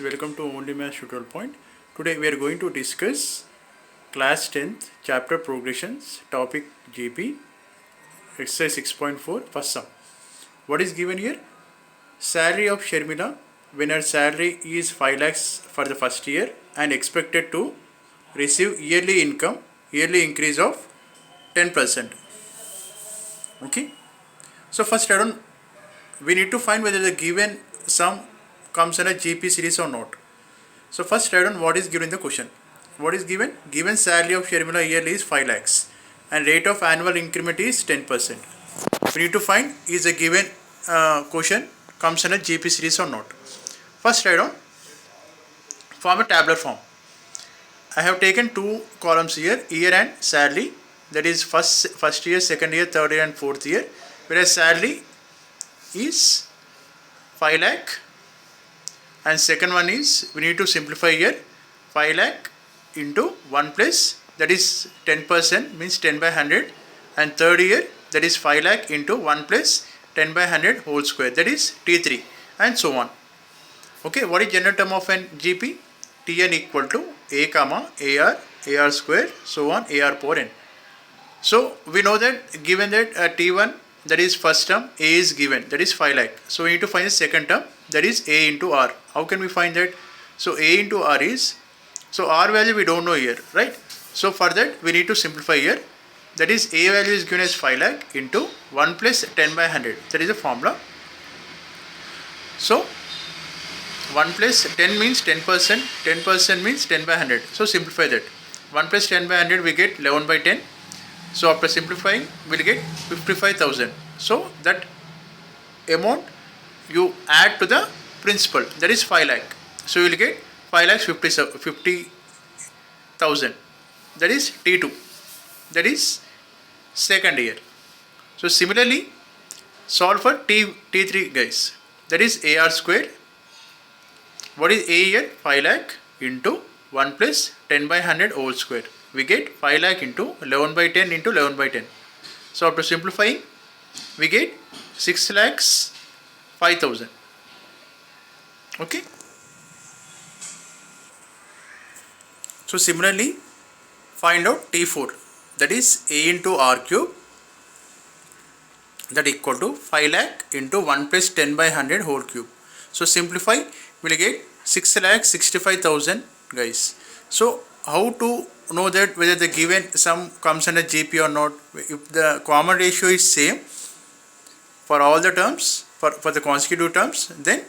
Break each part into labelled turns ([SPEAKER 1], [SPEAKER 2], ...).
[SPEAKER 1] welcome to Only Math Tutorial Point. Today we are going to discuss class 10th chapter progressions topic GP exercise 6.4 first sum. What is given here? Salary of Sharmila when her salary is 5 lakhs for the first year and expected to receive yearly increase of 10%. Okay. So first we need to find whether the given sum comes in a GP series or not. So first write down what is given in the question. What is given? Given salary of Sharmila yearly is 5 lakhs and rate of annual increment is 10%. We need to find is a given question comes in a GP series or not. First write down, form a tabular form. I have taken two columns here, year and salary, that is first year, second year, third year and fourth year, whereas salary is 5 lakh and second one is, we need to simplify here, 5 lakh into 1 plus, that is 10% means 10 by 100, and third year, that is 5 lakh into 1 plus 10 by 100 whole square, that is T3, and so on. Okay, what is general term of an GP? Tn equal to a comma ar square, so on, ar power n. So we know that given that T1, that is first term, a is given, that is 5 lakh. So we need to find the second term, that is a into r. How can we find that? So a into r is, so r value we don't know here, right? So for that we need to simplify here, that is a value is given as 5 lakh into 1 plus 10 by 100, that is the formula. So 1 plus 10 means 10%, 10% means 10 by 100. So simplify that. 1 plus 10 by 100 we get 11 by 10. So after simplifying we will get 55,000. So that amount you add to the principal, that is 5 lakh. So you will get 5 lakhs 50,000. That is T2. That is second year. So similarly solve for T3 guys. That is AR square. What is A here? 5 lakh into 1 plus 10 by 100 whole square. We get 5 lakh into 11 by 10 into 11 by 10. So after simplifying we get 6 lakhs 5,000. Okay. So similarly find out T4, that is A into R cube, that equal to 5 lakh into 1 plus 10 by 100 whole cube. So simplify, we will get 6 lakh 65,000 guys. So how to know that whether the given sum comes under GP or not? If the common ratio is same for all the terms, for the consecutive terms, then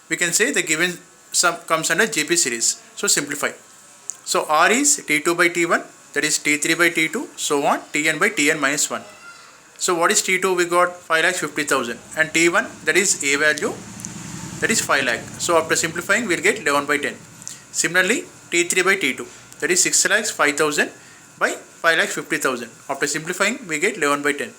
[SPEAKER 1] we can say the given sum comes under GP series. So simplify. So R is T2 by T1, that is T3 by T2, so on, Tn by Tn minus 1. So what is T2? We got 5 lakh 50,000 and T1, that is A value, that is 5 lakh. So after simplifying we will get 11 by 10. Similarly T3 by T2, that is 6 lakhs 5,000 by 5 lakhs 50,000. After simplifying we get 11 by 10.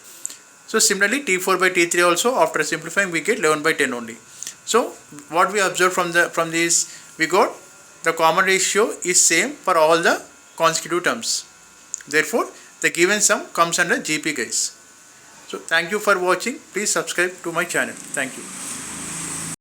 [SPEAKER 1] So similarly T4 by T3 also, after simplifying we get 11 by 10 only. So what we observe from this, we got the common ratio is same for all the consecutive terms. Therefore the given sum comes under GP guys. So thank you for watching. Please subscribe to my channel. Thank you.